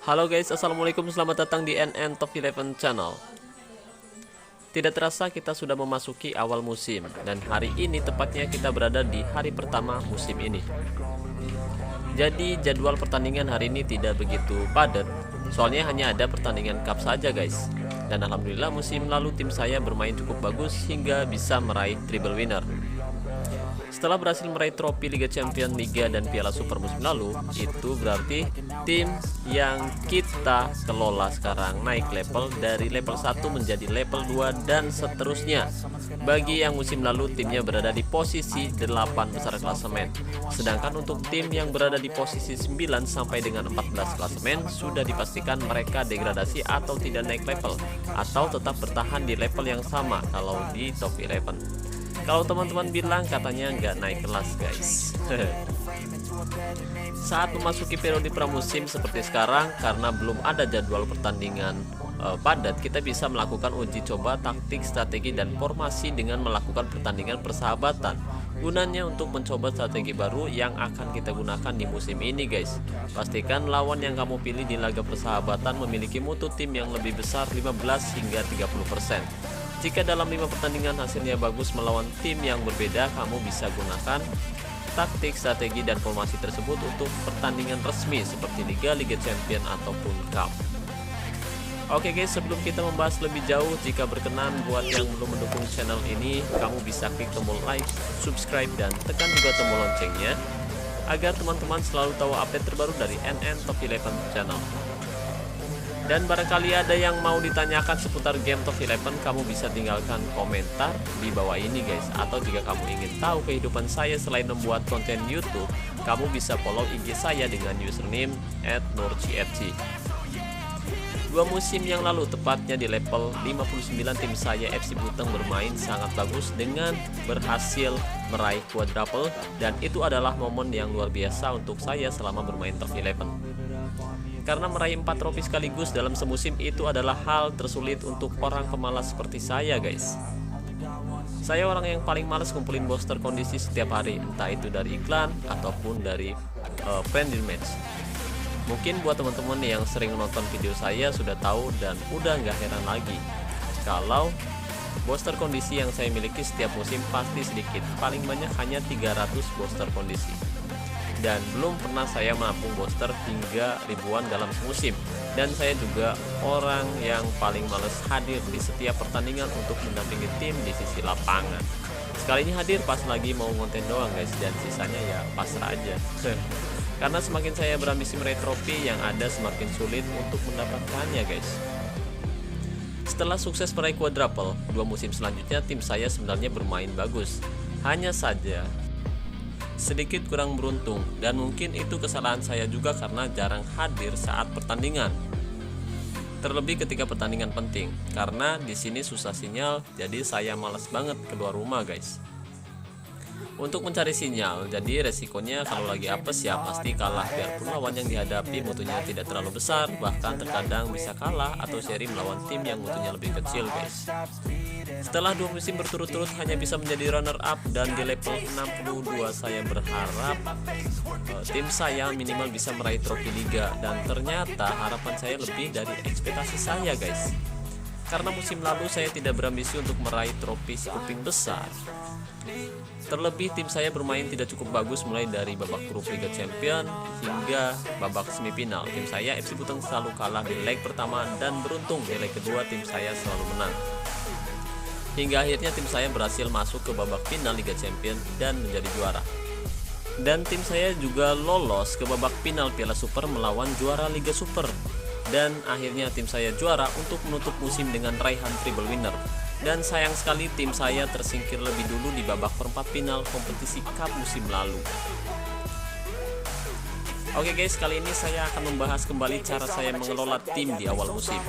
Halo guys, assalamualaikum, selamat datang di NN Top 11 Channel. Tidak terasa kita sudah memasuki awal musim, dan hari ini tepatnya kita berada di hari pertama musim ini. Jadi jadwal pertandingan hari ini tidak begitu padat, soalnya hanya ada pertandingan cup saja guys. Dan alhamdulillah musim lalu tim saya bermain cukup bagus hingga bisa meraih triple winner. Setelah berhasil meraih trofi Liga Champions, Liga, dan Piala Super musim lalu, itu berarti tim yang kita kelola sekarang naik level dari level 1 menjadi level 2 dan seterusnya. Bagi yang musim lalu timnya berada di posisi 8 besar klasemen. Sedangkan untuk tim yang berada di posisi 9 sampai dengan 14 klasemen sudah dipastikan mereka degradasi atau tidak naik level atau tetap bertahan di level yang sama kalau di top 11. Kalau teman-teman bilang katanya nggak naik kelas guys. Saat memasuki periode pramusim seperti sekarang, karena belum ada jadwal pertandingan padat, kita bisa melakukan uji coba taktik, strategi, dan formasi dengan melakukan pertandingan persahabatan. Gunanya untuk mencoba strategi baru yang akan kita gunakan di musim ini guys. Pastikan lawan yang kamu pilih di laga persahabatan memiliki mutu tim yang lebih besar 15 hingga 30%. Jika dalam 5 pertandingan hasilnya bagus melawan tim yang berbeda, kamu bisa gunakan taktik, strategi, dan formasi tersebut untuk pertandingan resmi seperti Liga, Liga Champion, ataupun Cup. Oke guys, sebelum kita membahas lebih jauh, jika berkenan buat yang belum mendukung channel ini, kamu bisa klik tombol like, subscribe, dan tekan juga tombol loncengnya agar teman-teman selalu tahu update terbaru dari NN Top 11 Channel. Dan barangkali ada yang mau ditanyakan seputar game Top 11, kamu bisa tinggalkan komentar di bawah ini guys. Atau jika kamu ingin tahu kehidupan saya selain membuat konten YouTube, kamu bisa follow IG saya dengan username @nurcfc. 2 musim yang lalu, tepatnya di level 59, tim saya FC Buteng bermain sangat bagus dengan berhasil meraih quadruple, dan itu adalah momen yang luar biasa untuk saya selama bermain Top 11. Karena meraih 4 trofi sekaligus dalam semusim itu adalah hal tersulit untuk orang pemalas seperti saya guys. Saya orang yang paling males kumpulin booster kondisi setiap hari, entah itu dari iklan ataupun dari friendly match. Mungkin buat teman-teman yang sering nonton video saya sudah tahu dan udah nggak heran lagi kalau booster kondisi yang saya miliki setiap musim pasti sedikit, paling banyak hanya 300 booster kondisi. Dan belum pernah saya menampung booster hingga ribuan dalam semusim. Dan saya juga orang yang paling males hadir di setiap pertandingan untuk mendampingi tim di sisi lapangan. Sekali ini hadir pas lagi mau konten doang guys, dan sisanya ya pasrah aja. Karena semakin saya berambisi meraih trofi, yang ada semakin sulit untuk mendapatkannya guys. Setelah sukses meraih quadruple, 2 musim selanjutnya tim saya sebenarnya bermain bagus. Hanya saja sedikit kurang beruntung, dan mungkin itu kesalahan saya juga karena jarang hadir saat pertandingan. Terlebih ketika pertandingan penting, karena di sini susah sinyal, jadi saya malas banget keluar rumah guys. Untuk mencari sinyal, jadi resikonya kalau lagi apes ya pasti kalah, biarpun lawan yang dihadapi mutunya tidak terlalu besar, bahkan terkadang bisa kalah atau seri melawan tim yang mutunya lebih kecil guys. Setelah 2 musim berturut-turut hanya bisa menjadi runner up, dan di level 62 saya berharap tim saya minimal bisa meraih trofi liga, dan ternyata harapan saya lebih dari ekspektasi saya guys. Karena musim lalu saya tidak berambisi untuk meraih trofi skuping besar. Terlebih tim saya bermain tidak cukup bagus mulai dari babak grup Liga Champion hingga babak semifinal. Tim saya FC Buteng selalu kalah di leg pertama, dan beruntung di leg kedua tim saya selalu menang. Hingga akhirnya tim saya berhasil masuk ke babak final Liga Champion dan menjadi juara. Dan tim saya juga lolos ke babak final Piala Super melawan juara Liga Super. Dan akhirnya tim saya juara untuk menutup musim dengan raihan triple winner. Dan sayang sekali tim saya tersingkir lebih dulu di babak perempat final kompetisi Cup musim lalu. Oke guys, kali ini saya akan membahas kembali cara saya mengelola tim di awal musim.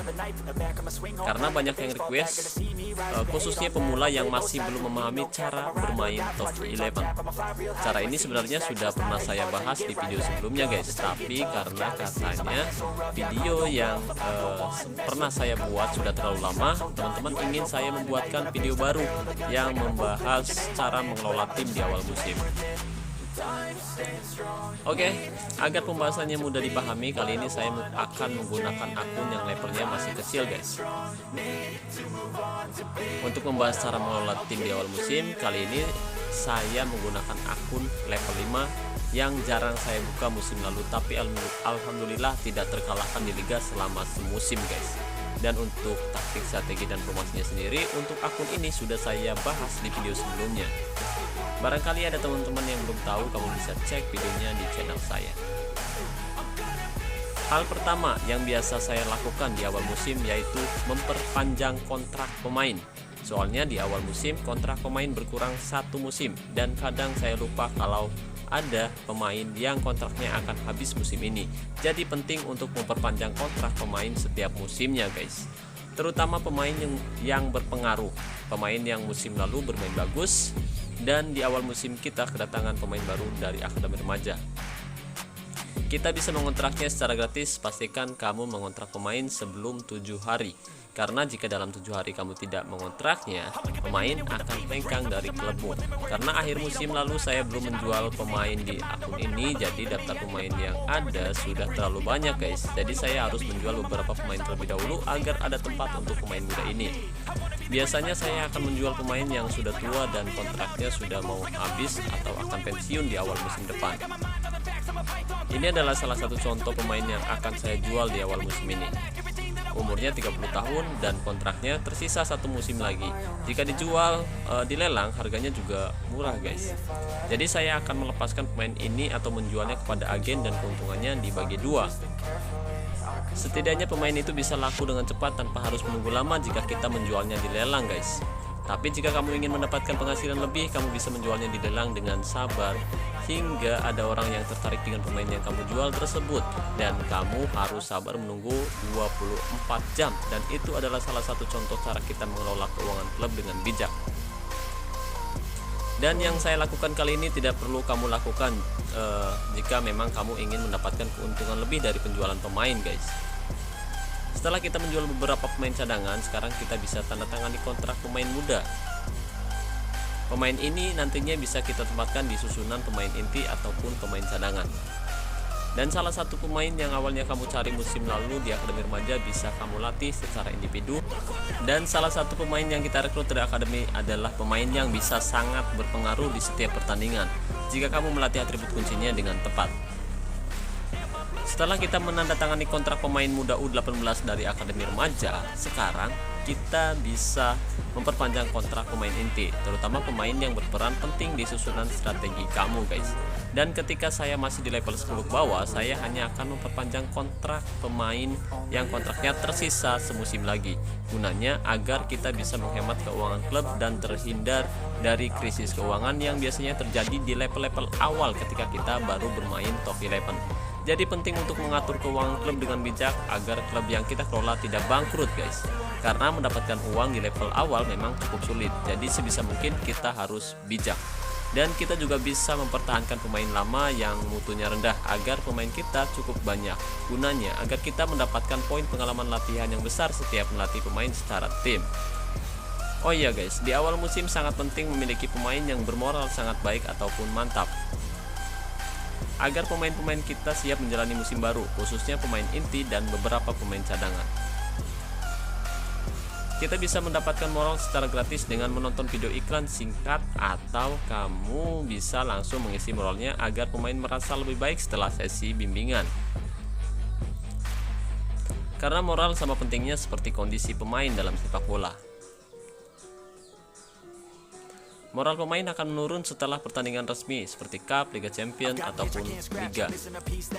Karena banyak yang request, khususnya pemula yang masih belum memahami cara bermain Top 11. Cara ini sebenarnya sudah pernah saya bahas di video sebelumnya guys, tapi karena katanya video yang pernah saya buat sudah terlalu lama, teman-teman ingin saya membuatkan video baru yang membahas cara mengelola tim di awal musim. Oke, agar pembahasannya mudah dipahami, kali ini saya akan menggunakan akun yang levelnya masih kecil guys. Untuk membahas cara mengelola tim di awal musim, kali ini saya menggunakan akun level 5 yang jarang saya buka musim lalu, tapi alhamdulillah tidak terkalahkan di liga selama semusim guys. Dan untuk taktik, strategi, dan formasinya sendiri, untuk akun ini sudah saya bahas di video sebelumnya. Barangkali ada teman-teman yang belum tahu, kamu bisa cek videonya di channel saya. Hal pertama yang biasa saya lakukan di awal musim yaitu memperpanjang kontrak pemain. Soalnya di awal musim kontrak pemain berkurang satu musim, dan kadang saya lupa kalau ada pemain yang kontraknya akan habis musim ini. Jadi penting untuk memperpanjang kontrak pemain setiap musimnya guys. Terutama pemain yang berpengaruh, pemain yang musim lalu bermain bagus, dan di awal musim kita kedatangan pemain baru dari akademi remaja. Kita bisa mengontraknya secara gratis. Pastikan kamu mengontrak pemain sebelum 7 hari. Karena jika dalam 7 hari kamu tidak mengontraknya, pemain akan hengkang dari klubmu. Karena akhir musim lalu saya belum menjual pemain di akun ini, jadi daftar pemain yang ada sudah terlalu banyak guys. Jadi saya harus menjual beberapa pemain terlebih dahulu agar ada tempat untuk pemain muda ini. Biasanya saya akan menjual pemain yang sudah tua dan kontraknya sudah mau habis atau akan pensiun di awal musim depan. Ini adalah salah satu contoh pemain yang akan saya jual di awal musim ini. Umurnya 30 tahun dan kontraknya tersisa satu musim lagi. Jika dijual dilelang, harganya juga murah guys. Jadi saya akan melepaskan pemain ini atau menjualnya kepada agen dan keuntungannya dibagi dua. Setidaknya pemain itu bisa laku dengan cepat tanpa harus menunggu lama jika kita menjualnya di lelang guys. Tapi jika kamu ingin mendapatkan penghasilan lebih, kamu bisa menjualnya di lelang dengan sabar hingga ada orang yang tertarik dengan pemain yang kamu jual tersebut, dan kamu harus sabar menunggu 24 jam. Dan itu adalah salah satu contoh cara kita mengelola keuangan klub dengan bijak. Dan yang saya lakukan kali ini tidak perlu kamu lakukan jika memang kamu ingin mendapatkan keuntungan lebih dari penjualan pemain guys. Setelah kita menjual beberapa pemain cadangan, sekarang kita bisa tanda tangani kontrak pemain muda. Pemain ini nantinya bisa kita tempatkan di susunan pemain inti ataupun pemain cadangan. Dan salah satu pemain yang awalnya kamu cari musim lalu di akademi remaja bisa kamu latih secara individu. Dan salah satu pemain yang kita rekrut dari akademi adalah pemain yang bisa sangat berpengaruh di setiap pertandingan jika kamu melatih atribut kuncinya dengan tepat. Setelah kita menandatangani kontrak pemain muda U18 dari akademi remaja, sekarang kita bisa memperpanjang kontrak pemain inti, terutama pemain yang berperan penting di susunan strategi kamu guys. Dan ketika saya masih di level 10 ke bawah, saya hanya akan memperpanjang kontrak pemain yang kontraknya tersisa semusim lagi. Gunanya agar kita bisa menghemat keuangan klub dan terhindar dari krisis keuangan yang biasanya terjadi di level-level awal ketika kita baru bermain top 11. Jadi penting untuk mengatur keuangan klub dengan bijak agar klub yang kita kelola tidak bangkrut guys. Karena mendapatkan uang di level awal memang cukup sulit. Jadi sebisa mungkin kita harus bijak. Dan kita juga bisa mempertahankan pemain lama yang mutunya rendah agar pemain kita cukup banyak. Gunanya agar kita mendapatkan poin pengalaman latihan yang besar setiap melatih pemain secara tim. Oh iya guys, di awal musim sangat penting memiliki pemain yang bermoral sangat baik ataupun mantap, agar pemain-pemain kita siap menjalani musim baru, khususnya pemain inti dan beberapa pemain cadangan. Kita bisa mendapatkan moral secara gratis dengan menonton video iklan singkat, atau kamu bisa langsung mengisi moralnya agar pemain merasa lebih baik setelah sesi bimbingan. Karena moral sama pentingnya seperti kondisi pemain dalam sepak bola. Moral pemain akan menurun setelah pertandingan resmi seperti Cup, Liga Champions, ataupun Liga.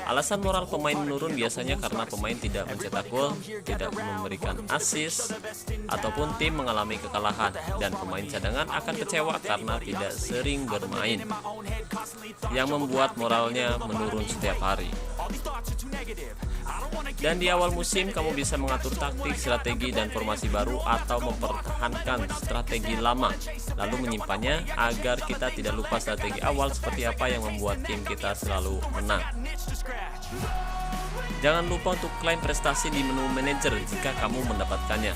Alasan moral pemain menurun biasanya karena pemain tidak mencetak gol, tidak memberikan assist, ataupun tim mengalami kekalahan, dan pemain cadangan akan kecewa karena tidak sering bermain, yang membuat moralnya menurun setiap hari. Dan di awal musim kamu bisa mengatur taktik, strategi, dan formasi baru, atau mempertahankan strategi lama lalu menyimpannya agar kita tidak lupa strategi awal seperti apa yang membuat tim kita selalu menang. Jangan lupa untuk klaim prestasi di menu manajer jika kamu mendapatkannya.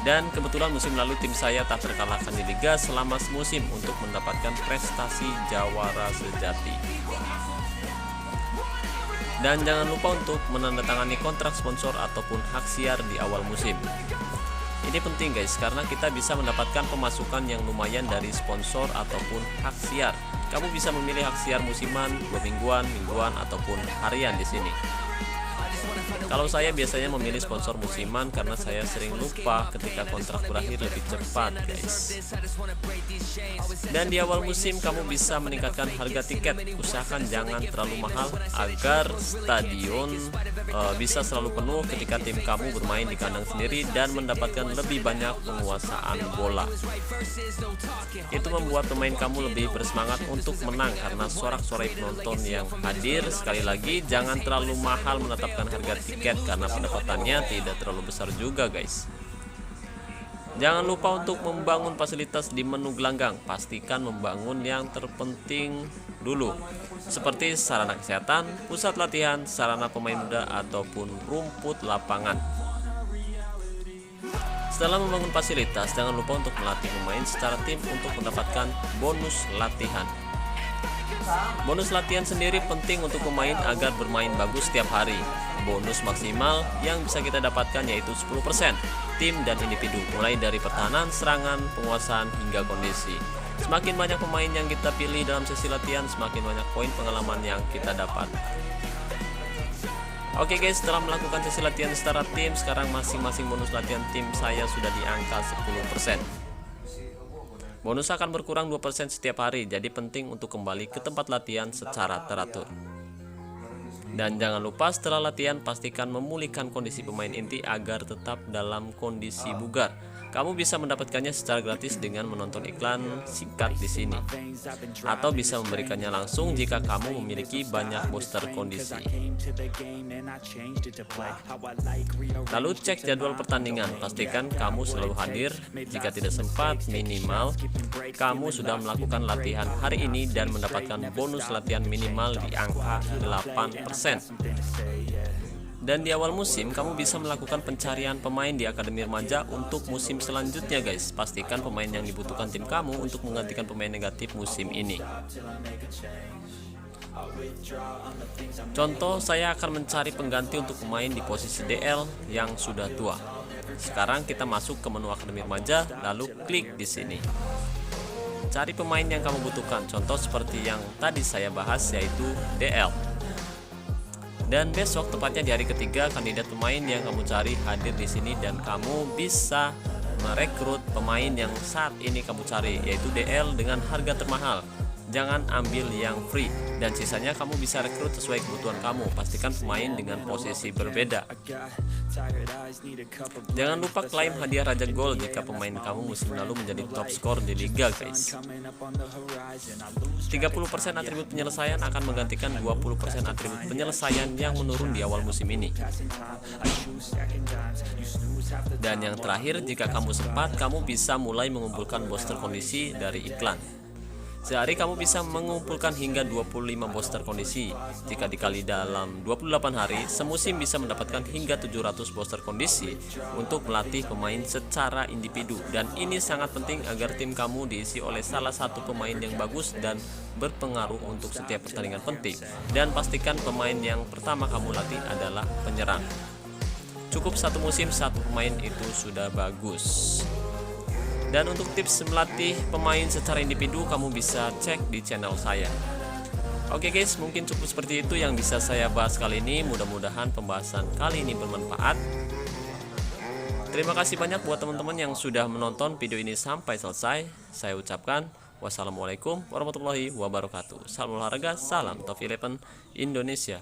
Dan kebetulan musim lalu tim saya tak terkalahkan di liga selama semusim untuk mendapatkan prestasi jawara sejati. Dan jangan lupa untuk menandatangani kontrak sponsor ataupun hak siar di awal musim. Ini penting guys, karena kita bisa mendapatkan pemasukan yang lumayan dari sponsor ataupun hak siar. Kamu bisa memilih hak siar musiman, 2 mingguan, mingguan ataupun harian di sini. Kalau saya biasanya memilih sponsor musiman karena saya sering lupa ketika kontrak berakhir lebih cepat guys. Dan di awal musim kamu bisa meningkatkan harga tiket. Usahakan jangan terlalu mahal agar stadion bisa selalu penuh ketika tim kamu bermain di kandang sendiri dan mendapatkan lebih banyak penguasaan bola. Itu membuat pemain kamu lebih bersemangat untuk menang karena sorak-sorai penonton yang hadir. Sekali lagi, jangan terlalu mahal menetapkan harga tiket karena pendapatannya tidak terlalu besar juga guys. Jangan lupa untuk membangun fasilitas di menu gelanggang. Pastikan membangun yang terpenting dulu, seperti sarana kesehatan, pusat latihan, sarana pemain muda ataupun rumput lapangan. Setelah membangun fasilitas, jangan lupa untuk melatih pemain secara tim untuk mendapatkan bonus latihan. Bonus latihan sendiri penting untuk pemain agar bermain bagus setiap hari. Bonus maksimal yang bisa kita dapatkan yaitu 10% tim dan individu, mulai dari pertahanan, serangan, penguasaan hingga kondisi. Semakin banyak pemain yang kita pilih dalam sesi latihan, semakin banyak poin pengalaman yang kita dapat. Oke guys, setelah melakukan sesi latihan secara tim, sekarang masing-masing bonus latihan tim saya sudah di angka 10%. Bonus akan berkurang 2% setiap hari, jadi penting untuk kembali ke tempat latihan secara teratur. Dan jangan lupa setelah latihan pastikan memulihkan kondisi pemain inti agar tetap dalam kondisi bugar. Kamu bisa mendapatkannya secara gratis dengan menonton iklan singkat di sini, atau bisa memberikannya langsung jika kamu memiliki banyak booster kondisi. Lalu cek jadwal pertandingan, pastikan kamu selalu hadir. Jika tidak sempat, minimal kamu sudah melakukan latihan hari ini dan mendapatkan bonus latihan minimal di angka 8%. Dan di awal musim kamu bisa melakukan pencarian pemain di akademi remaja untuk musim selanjutnya guys. Pastikan pemain yang dibutuhkan tim kamu untuk menggantikan pemain negatif musim ini. Contoh, saya akan mencari pengganti untuk pemain di posisi DL yang sudah tua. Sekarang kita masuk ke menu akademi remaja, lalu klik di sini. Cari pemain yang kamu butuhkan. Contoh seperti yang tadi saya bahas, yaitu DL. Dan besok, tepatnya di hari ketiga, kandidat pemain yang kamu cari hadir di sini dan kamu bisa merekrut pemain yang saat ini kamu cari, yaitu DL dengan harga termahal. Jangan ambil yang free, dan sisanya kamu bisa rekrut sesuai kebutuhan kamu. Pastikan pemain dengan posisi berbeda. Jangan lupa klaim hadiah Raja Gol jika pemain kamu musim lalu menjadi top skor di liga guys. 30% atribut penyelesaian akan menggantikan 20% atribut penyelesaian yang menurun di awal musim ini. Dan yang terakhir, jika kamu sempat, kamu bisa mulai mengumpulkan booster kondisi dari iklan. Sehari kamu bisa mengumpulkan hingga 25 booster kondisi. Jika dikali dalam 28 hari, semusim bisa mendapatkan hingga 700 booster kondisi untuk melatih pemain secara individu. Dan ini sangat penting agar tim kamu diisi oleh salah satu pemain yang bagus dan berpengaruh untuk setiap pertandingan penting. Dan pastikan pemain yang pertama kamu latih adalah penyerang. Cukup satu musim satu pemain itu sudah bagus. Dan untuk tips melatih pemain secara individu kamu bisa cek di channel saya. Oke guys, mungkin cukup seperti itu yang bisa saya bahas kali ini. Mudah-mudahan pembahasan kali ini bermanfaat. Terima kasih banyak buat teman-teman yang sudah menonton video ini sampai selesai. Saya ucapkan wassalamualaikum warahmatullahi wabarakatuh. Salam olahraga, salam Top 11 Indonesia.